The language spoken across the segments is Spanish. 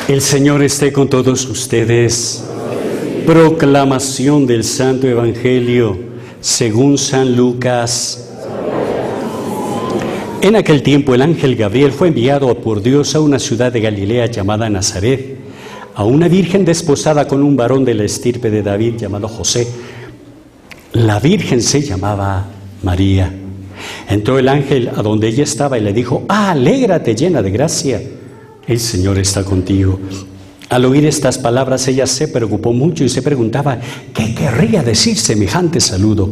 El Señor esté con todos ustedes. Proclamación del Santo Evangelio según San Lucas. En aquel tiempo el ángel Gabriel fue enviado por Dios a una ciudad de Galilea llamada Nazaret, a una virgen desposada con un varón de la estirpe de David llamado José. La virgen se llamaba María. Entró el ángel a donde ella estaba y le dijo: alégrate, llena de gracia, el Señor está contigo. Al oír estas palabras ella se preocupó mucho y se preguntaba qué querría decir semejante saludo.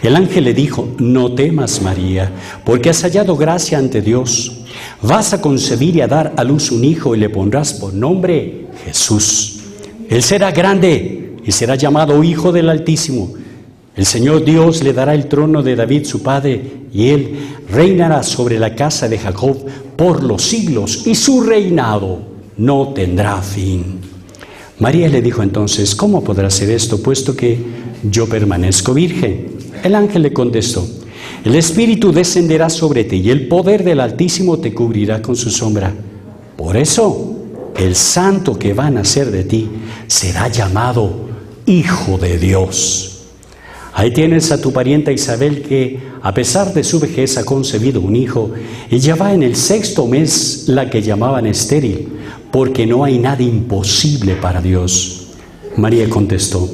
El ángel le dijo: no temas, María, porque has hallado gracia ante Dios. Vas a concebir y a dar a luz un hijo y le pondrás por nombre Jesús. Él será grande y será llamado Hijo del Altísimo. El Señor Dios le dará el trono de David su padre, y él reinará sobre la casa de Jacob por los siglos, y su reinado no tendrá fin. María le dijo entonces: ¿cómo podrá ser esto, puesto que yo permanezco virgen? El ángel le contestó: el Espíritu descenderá sobre ti, y el poder del Altísimo te cubrirá con su sombra. Por eso, el santo que va a nacer de ti será llamado Hijo de Dios. Ahí tienes a tu parienta Isabel, que a pesar de su vejez ha concebido un hijo, y ya va en el 6º mes, la que llamaban estéril, porque no hay nada imposible para Dios. María contestó: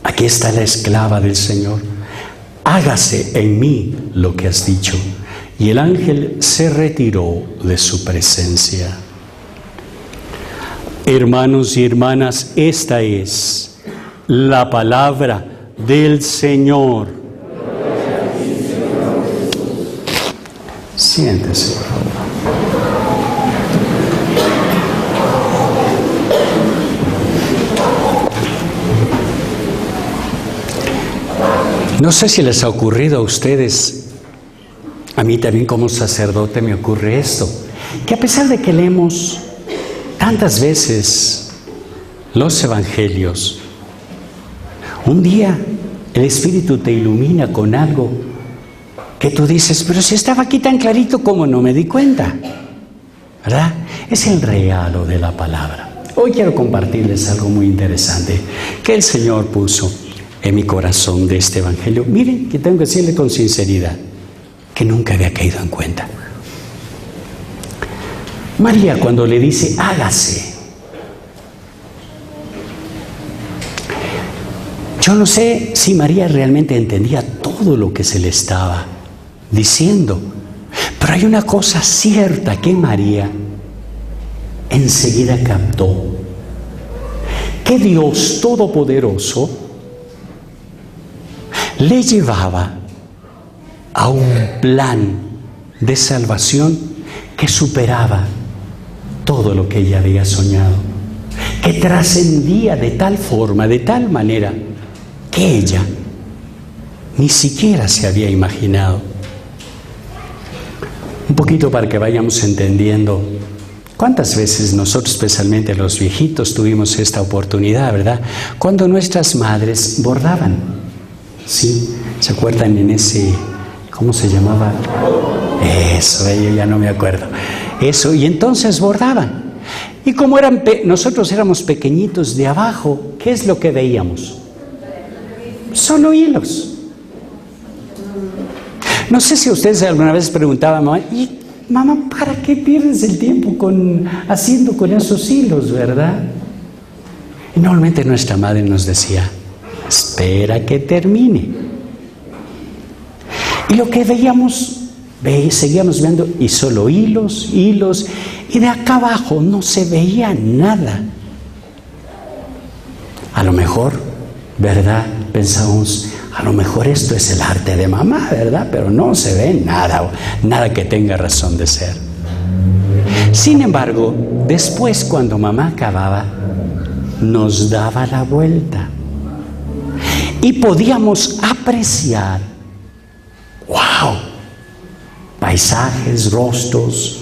aquí está la esclava del Señor, hágase en mí lo que has dicho. Y el ángel se retiró de su presencia. Hermanos y hermanas, esta es la palabra del Señor. Siéntese, por favor. No sé si les ha ocurrido a ustedes, a mí también como sacerdote me ocurre esto, que a pesar de que leemos tantas veces los evangelios, un día el Espíritu te ilumina con algo que tú dices: pero si estaba aquí tan clarito, ¿cómo no me di cuenta? ¿Verdad? Es el regalo de la palabra. Hoy quiero compartirles algo muy interesante que el Señor puso en mi corazón de este evangelio. Miren, que tengo que decirle con sinceridad que nunca había caído en cuenta. María, cuando le dice hágase, yo no sé si María realmente entendía todo lo que se le estaba diciendo, pero hay una cosa cierta que María enseguida captó: que Dios Todopoderoso le llevaba a un plan de salvación que superaba todo lo que ella había soñado, que trascendía de tal forma, de tal manera, que ella ni siquiera se había imaginado. Un poquito para que vayamos entendiendo cuántas veces nosotros, especialmente los viejitos, tuvimos esta oportunidad, ¿verdad? Cuando nuestras madres bordaban, ¿sí? ¿Se acuerdan en ese, cómo se llamaba? Eso, yo ya no me acuerdo. Eso, y entonces bordaban. Y como nosotros éramos pequeñitos de abajo, ¿qué es lo que veíamos? Solo hilos. No sé si ustedes alguna vez preguntaban: mamá, ¿y mamá, para qué pierdes el tiempo haciendo con esos hilos, verdad? Y normalmente nuestra madre nos decía: espera que termine. Y lo que veíamos, seguíamos viendo, y solo hilos, hilos, y de acá abajo no se veía nada. A lo mejor, ¿verdad? Pensamos: a lo mejor esto es el arte de mamá, ¿verdad? Pero no se ve nada, nada que tenga razón de ser. Sin embargo, después, cuando mamá acababa, nos daba la vuelta y podíamos apreciar, ¡wow!, paisajes, rostros,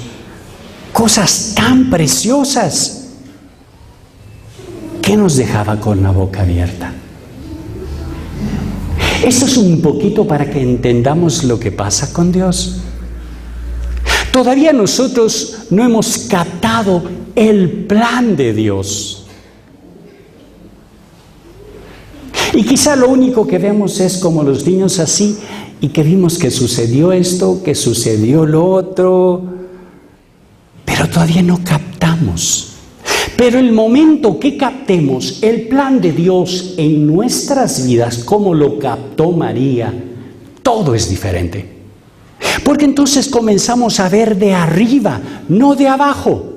cosas tan preciosas que nos dejaba con la boca abierta. Esto es un poquito para que entendamos lo que pasa con Dios. Todavía nosotros no hemos captado el plan de Dios. Y quizá lo único que vemos es como los niños así, y que vimos que sucedió esto, que sucedió lo otro, pero todavía no captamos. Pero el momento que captemos el plan de Dios en nuestras vidas, como lo captó María, todo es diferente. Porque entonces comenzamos a ver de arriba, no de abajo.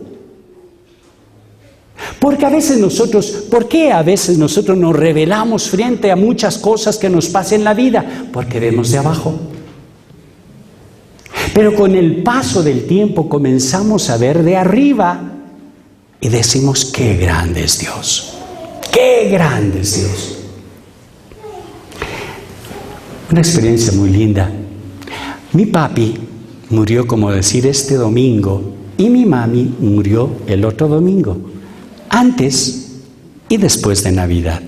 Porque ¿por qué a veces nosotros nos rebelamos frente a muchas cosas que nos pasan en la vida? Porque vemos de abajo. Pero con el paso del tiempo comenzamos a ver de arriba y decimos, qué grande es Dios, qué grande es Dios. Una experiencia muy linda. Mi papi murió, como decir, este domingo, y mi mami murió el otro domingo, antes y después de Navidad.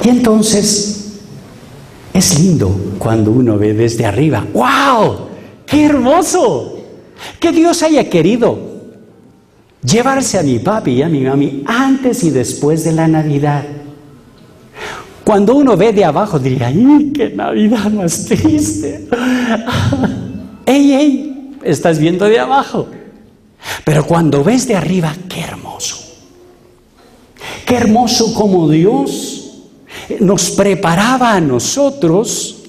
Y entonces es lindo cuando uno ve desde arriba, ¡wow! ¡Qué hermoso! Que Dios haya querido llevarse a mi papi y a mi mami antes y después de la Navidad. Cuando uno ve de abajo diría, ¡ay, qué Navidad más triste! ¡Ey! Estás viendo de abajo. Pero cuando ves de arriba, ¡qué hermoso! ¡Qué hermoso como Dios nos preparaba a nosotros,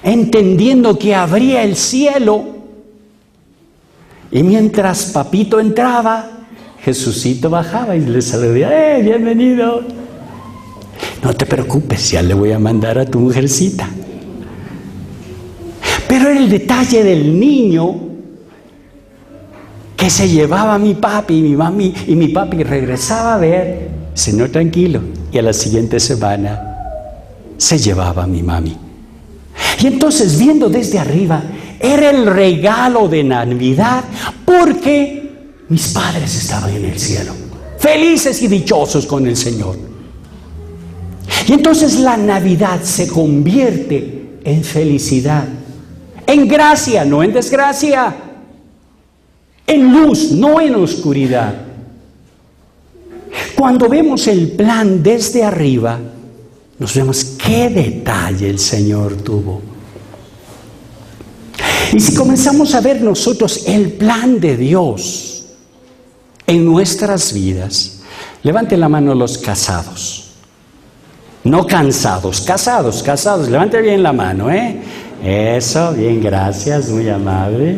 entendiendo que abría el cielo! Y mientras papito entraba, Jesucito bajaba y le saludaba, bienvenido. No te preocupes, ya le voy a mandar a tu mujercita. Pero era el detalle del niño que se llevaba a mi papi y mi mami, y mi papi regresaba a ver, cenó tranquilo, y a la siguiente semana se llevaba a mi mami. Y entonces, viendo desde arriba, era el regalo de Navidad, porque mis padres estaban en el cielo, felices y dichosos con el Señor. Y entonces la Navidad se convierte en felicidad, en gracia, no en desgracia, en luz, no en oscuridad. Cuando vemos el plan desde arriba, nos vemos qué detalle el Señor tuvo. Y si comenzamos a ver nosotros el plan de Dios en nuestras vidas, levanten la mano los casados. No cansados, casados, levante bien la mano, Eso, bien, gracias, muy amable,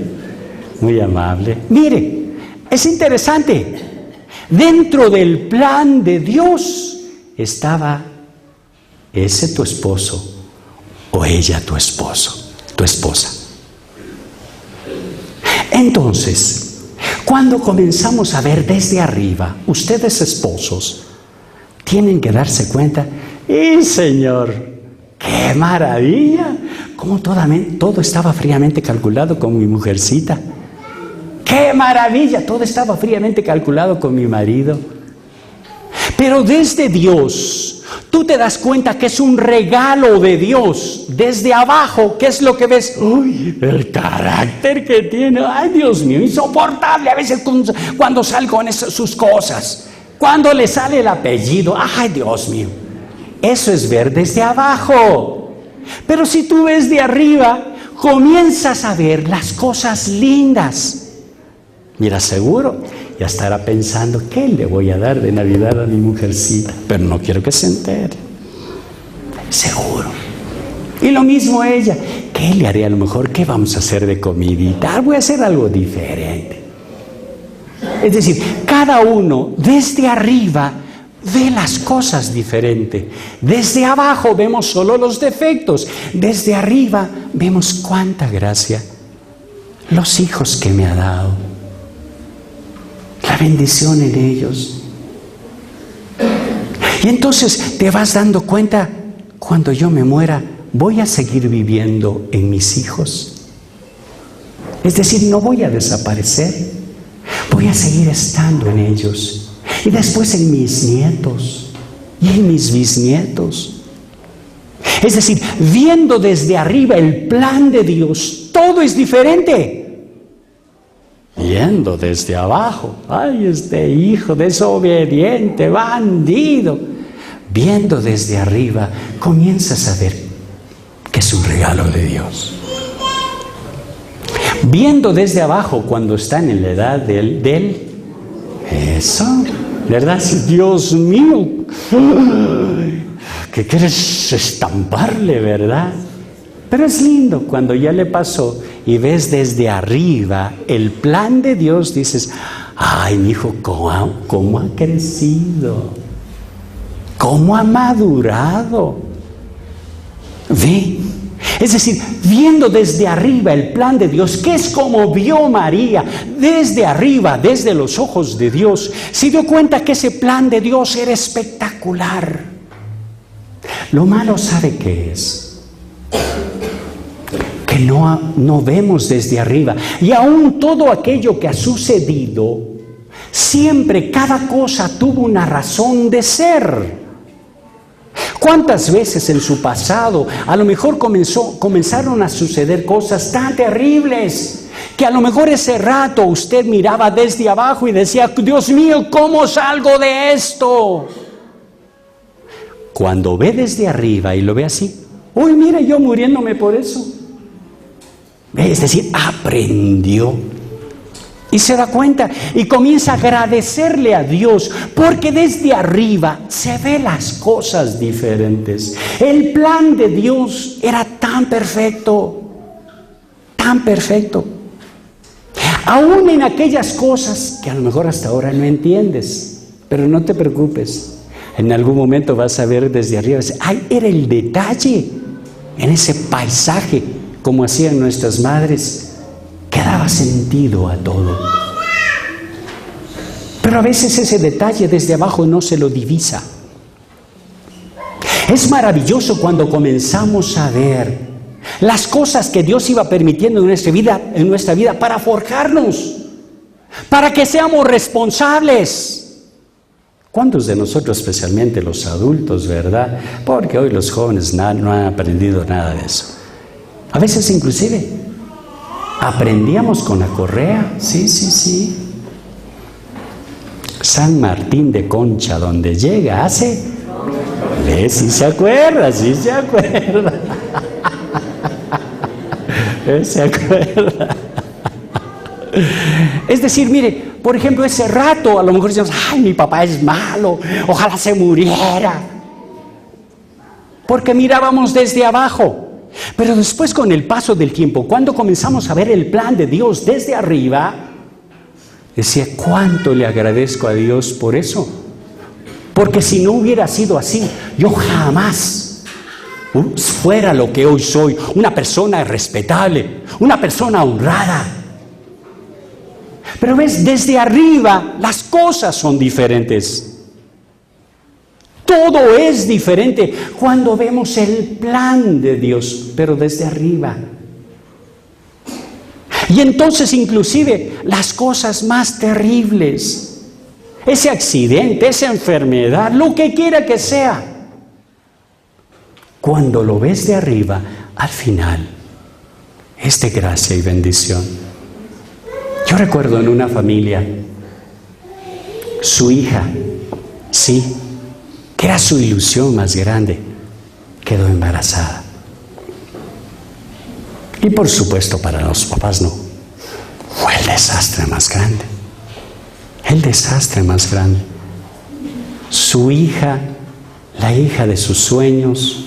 muy amable. Mire, es interesante, dentro del plan de Dios estaba ese tu esposo o ella tu esposo, tu esposa. Entonces, cuando comenzamos a ver desde arriba, ustedes esposos tienen que darse cuenta, ¡y Señor! ¡Qué maravilla! Cómo todo estaba fríamente calculado con mi mujercita. ¡Qué maravilla! Todo estaba fríamente calculado con mi marido. Pero desde Dios, tú te das cuenta que es un regalo de Dios. Desde abajo, ¿qué es lo que ves? ¡Uy! El carácter que tiene. ¡Ay, Dios mío! Insoportable a veces cuando salgo con sus cosas. Cuando le sale el apellido. ¡Ay, Dios mío! Eso es ver desde abajo. Pero si tú ves de arriba, comienzas a ver las cosas lindas. Mira, seguro ya estará pensando, ¿qué le voy a dar de Navidad a mi mujercita? Pero no quiero que se entere. Seguro. Y lo mismo ella. ¿Qué le haré a lo mejor? ¿Qué vamos a hacer de comidita? Voy a hacer algo diferente. Es decir, cada uno desde arriba ve las cosas diferente. Desde abajo vemos solo los defectos. Desde arriba vemos cuánta gracia. Los hijos que me ha dado. La bendición en ellos. Y entonces te vas dando cuenta, cuando yo me muera, voy a seguir viviendo en mis hijos. Es decir, no voy a desaparecer. Voy a seguir estando en ellos. Y después en mis nietos y en mis bisnietos. Es decir, viendo desde arriba el plan de Dios, todo es diferente. viendo desde abajo. Ay, este hijo desobediente, bandido. Viendo desde arriba, comienzas a ver que es un regalo de Dios. Viendo desde abajo cuando están en la edad del eso, ¿verdad? Dios mío, ¿qué quieres estamparle, verdad? Pero es lindo cuando ya le pasó y ves desde arriba el plan de Dios, dices, ay, mi hijo, ¿cómo ha crecido? ¿Cómo ha madurado? Ve. Es decir, viendo desde arriba el plan de Dios, que es como vio María, desde arriba, desde los ojos de Dios, se dio cuenta que ese plan de Dios era espectacular. Lo malo, ¿sabe qué es? Que no vemos desde arriba. Y aún todo aquello que ha sucedido, siempre cada cosa tuvo una razón de ser. ¿Cuántas veces en su pasado a lo mejor comenzaron a suceder cosas tan terribles que a lo mejor ese rato usted miraba desde abajo y decía, Dios mío, ¿cómo salgo de esto? Cuando ve desde arriba y lo ve así, uy, mire, yo muriéndome por eso. Es decir, aprendió. Y se da cuenta y comienza a agradecerle a Dios, porque desde arriba se ven las cosas diferentes. El plan de Dios era tan perfecto, tan perfecto. Aún en aquellas cosas que a lo mejor hasta ahora no entiendes, pero no te preocupes. En algún momento vas a ver desde arriba, ay, era el detalle en ese paisaje, como hacían nuestras madres, que daba sentido a todo. Pero a veces ese detalle desde abajo no se lo divisa. Es maravilloso cuando comenzamos a ver las cosas que Dios iba permitiendo en nuestra vida para forjarnos, para que seamos responsables. ¿Cuántos de nosotros, especialmente los adultos, verdad? Porque hoy los jóvenes no han aprendido nada de eso. A veces inclusive aprendíamos con la correa, sí. San Martín de Concha, donde llega, hace, ve, sí se acuerda. Se acuerda. Es decir, mire, por ejemplo, ese rato a lo mejor decíamos, ay, mi papá es malo, ojalá se muriera, porque mirábamos desde abajo. Pero después, con el paso del tiempo, cuando comenzamos a ver el plan de Dios desde arriba, decía, ¿cuánto le agradezco a Dios por eso? Porque si no hubiera sido así, yo jamás fuera lo que hoy soy, una persona respetable, una persona honrada. Pero ves, desde arriba las cosas son diferentes. Todo es diferente cuando vemos el plan de Dios, pero desde arriba. Y entonces inclusive las cosas más terribles, ese accidente, esa enfermedad, lo que quiera que sea, cuando lo ves de arriba, al final es de gracia y bendición. Yo recuerdo en una familia, su hija, sí, que era su ilusión más grande, quedó embarazada. Y por supuesto para los papás no. Fue el desastre más grande. El desastre más grande. Su hija, la hija de sus sueños,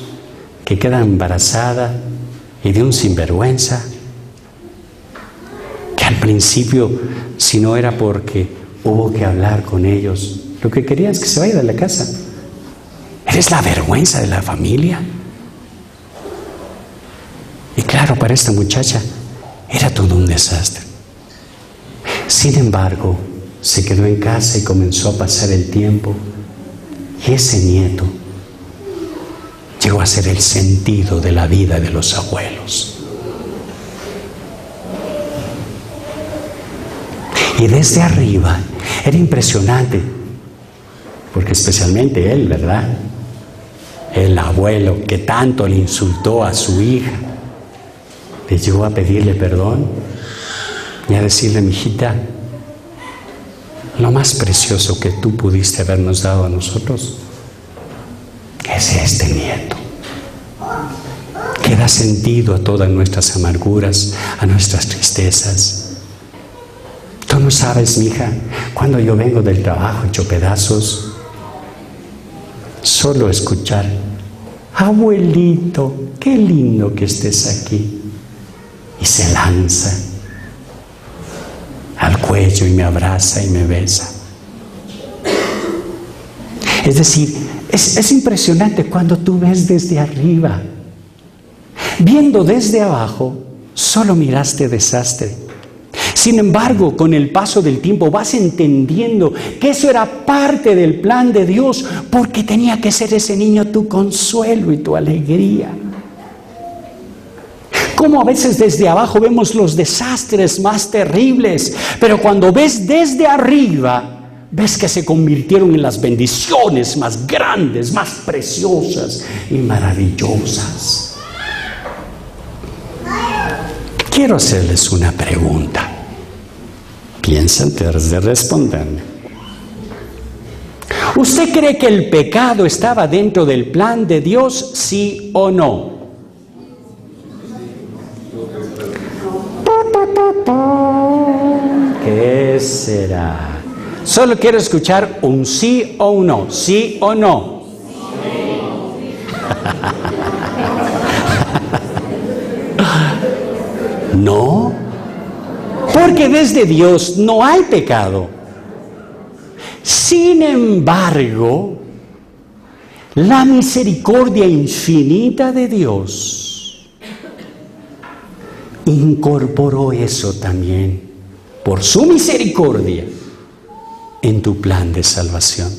que queda embarazada y de un sinvergüenza, que al principio, si no era porque hubo que hablar con ellos, lo que querían es que se vaya de la casa. ¿Eres la vergüenza de la familia? Y claro, para esta muchacha era todo un desastre. Sin embargo, se quedó en casa y comenzó a pasar el tiempo. Y ese nieto llegó a ser el sentido de la vida de los abuelos. Y desde arriba era impresionante, porque especialmente él, ¿verdad? El abuelo que tanto le insultó a su hija, le llegó a pedirle perdón y a decirle: mijita, lo más precioso que tú pudiste habernos dado a nosotros es este nieto, que da sentido a todas nuestras amarguras, a nuestras tristezas. Tú no sabes, mija, cuando yo vengo del trabajo hecho pedazos, solo escuchar: abuelito, qué lindo que estés aquí. Y se lanza al cuello y me abraza y me besa. Es decir, es impresionante cuando tú ves desde arriba. Viendo desde abajo, solo miraste desastre. Sin embargo, con el paso del tiempo vas entendiendo que eso era parte del plan de Dios, porque tenía que ser ese niño tu consuelo y tu alegría. Como a veces desde abajo vemos los desastres más terribles, pero cuando ves desde arriba, ves que se convirtieron en las bendiciones más grandes, más preciosas y maravillosas. Quiero hacerles una pregunta. Piensa antes de responderme. ¿Usted cree que el pecado estaba dentro del plan de Dios, sí o no? ¿Qué será? Solo quiero escuchar un sí o un no. ¿Sí o no? No, porque desde Dios no hay pecado. Sin embargo, la misericordia infinita de Dios incorporó eso también, por su misericordia, en tu plan de salvación.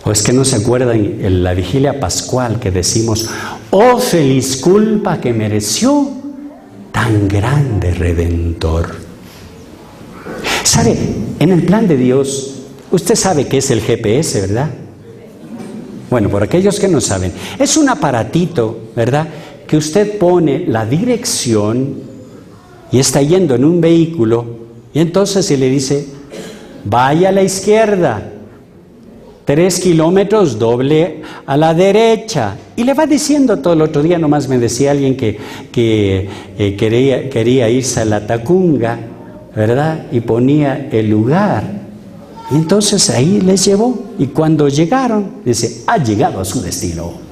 ¿O es que no se acuerdan en la vigilia pascual que decimos: oh feliz culpa que mereció tan grande Redentor? ¿Sabe? En el plan de Dios, usted sabe qué es el GPS, ¿verdad? Bueno, por aquellos que no saben, es un aparatito, ¿verdad?, que usted pone la dirección y está yendo en un vehículo, y entonces se le dice: vaya a la izquierda, 3 kilómetros, doble a la derecha. Y le va diciendo todo. El otro día nomás me decía alguien que quería irse a la Tacunga, ¿verdad? Y ponía el lugar. Y entonces ahí les llevó. Y cuando llegaron, dice: ha llegado a su destino.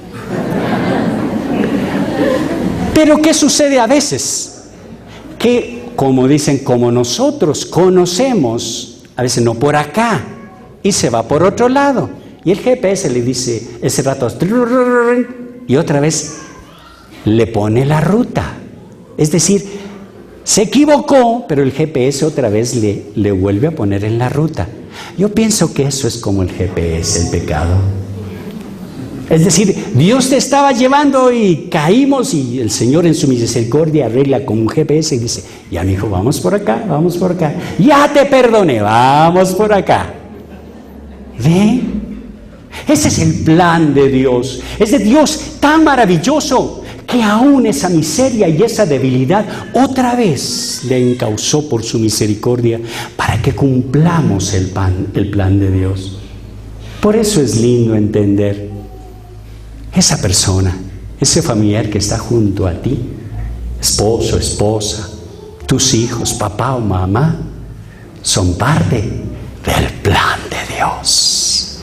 Pero ¿qué sucede a veces? Que, como dicen, como nosotros conocemos, a veces no por acá, y se va por otro lado. Y el GPS le dice ese rato, y otra vez le pone la ruta. Es decir, se equivocó, pero el GPS otra vez le vuelve a poner en la ruta. Yo pienso que eso es como el GPS, el pecado. Es decir, Dios te estaba llevando y caímos, y el Señor en su misericordia arregla con un GPS y dice: ya, mi hijo, vamos por acá, vamos por acá. Ya te perdoné, vamos por acá. ¿Ve? Ese es el plan de Dios. Es de Dios tan maravilloso que aún esa miseria y esa debilidad otra vez le encauzó por su misericordia para que cumplamos el plan de Dios. Por eso es lindo entender: esa persona, ese familiar que está junto a ti, esposo, esposa, tus hijos, papá o mamá, son parte del plan de Dios.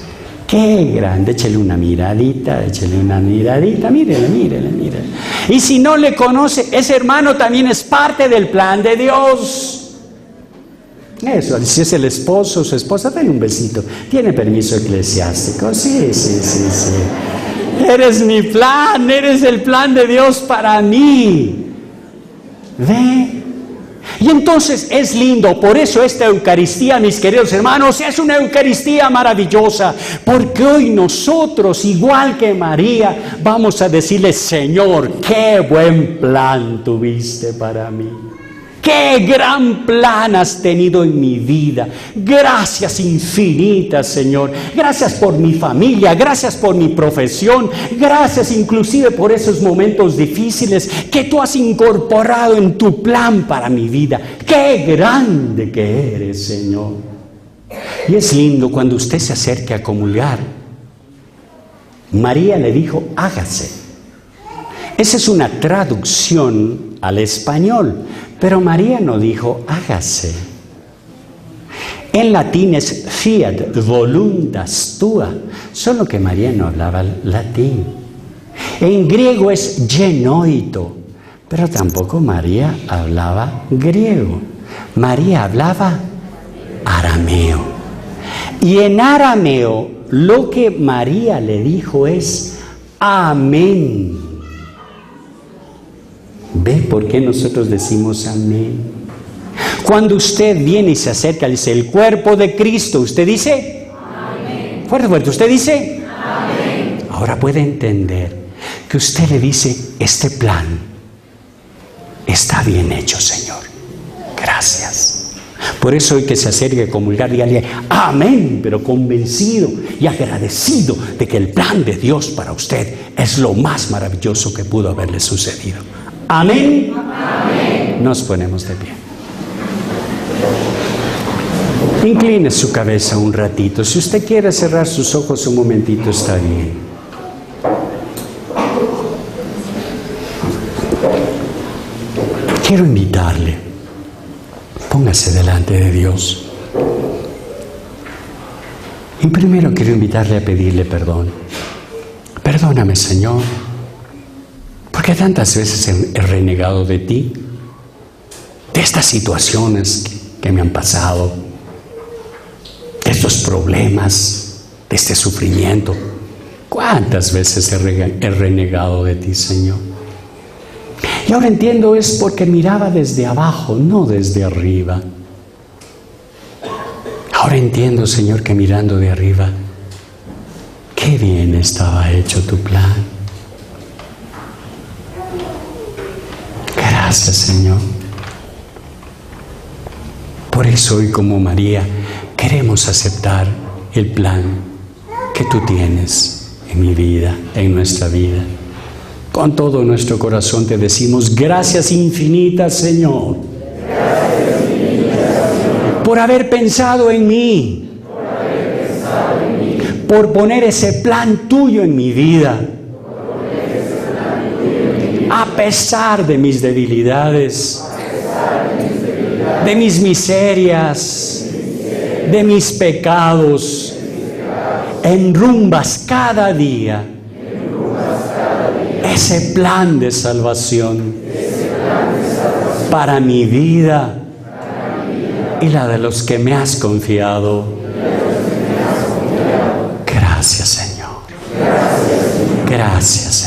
¡Qué grande! Échele una miradita, mírele. Y si no le conoce, ese hermano también es parte del plan de Dios. Eso, si es el esposo o su esposa, denle un besito. ¿Tiene permiso eclesiástico? Sí. Eres mi plan, eres el plan de Dios para mí. ¿Ve? Y entonces es lindo. Por eso esta Eucaristía, mis queridos hermanos, es una Eucaristía maravillosa, porque hoy nosotros, igual que María, vamos a decirle: Señor, qué buen plan tuviste para mí. Qué gran plan has tenido en mi vida. Gracias infinitas, Señor. Gracias por mi familia, gracias por mi profesión, gracias inclusive por esos momentos difíciles que tú has incorporado en tu plan para mi vida. Qué grande que eres, Señor. Y es lindo cuando usted se acerque a comulgar. María le dijo, hágase. Esa es una traducción al español, pero María no dijo, hágase. En latín es fiat voluntas tua, solo que María no hablaba latín. En griego es genoito, pero tampoco María hablaba griego. María hablaba arameo. Y en arameo lo que María le dijo es amén. ¿Ve por qué nosotros decimos amén? Cuando usted viene y se acerca, dice, el cuerpo de Cristo, usted dice, amén. Fuerte, fuerte, usted dice, amén. Ahora puede entender que usted le dice, este plan está bien hecho, Señor. Gracias. Por eso hoy que se acerque a comulgar, dígale, amén, pero convencido y agradecido de que el plan de Dios para usted es lo más maravilloso que pudo haberle sucedido. Amén. Amén. Nos ponemos de pie. Incline su cabeza un ratito. Si usted quiere cerrar sus ojos un momentito, está bien. Quiero invitarle. Póngase delante de Dios. Y primero quiero invitarle a pedirle perdón. Perdóname, Señor, porque tantas veces he renegado de ti, de estas situaciones que me han pasado, de estos problemas, de este sufrimiento. ¿Cuántas veces he renegado de ti, Señor? Y ahora entiendo, es porque miraba desde abajo, no desde arriba. Ahora entiendo, Señor, que mirando de arriba, qué bien estaba hecho tu plan. Gracias, Señor. Por eso hoy, como María, queremos aceptar el plan que tú tienes en mi vida, en nuestra vida. Con todo nuestro corazón te decimos, gracias infinitas, Señor. Gracias infinitas, Señor. Por haber pensado en mí. Por poner ese plan tuyo en mi vida. A pesar de mis debilidades, de mis miserias, de mis pecados, enrumbas cada día ese plan de salvación para mi vida y la de los que me has confiado. Gracias, Señor. Gracias, Señor.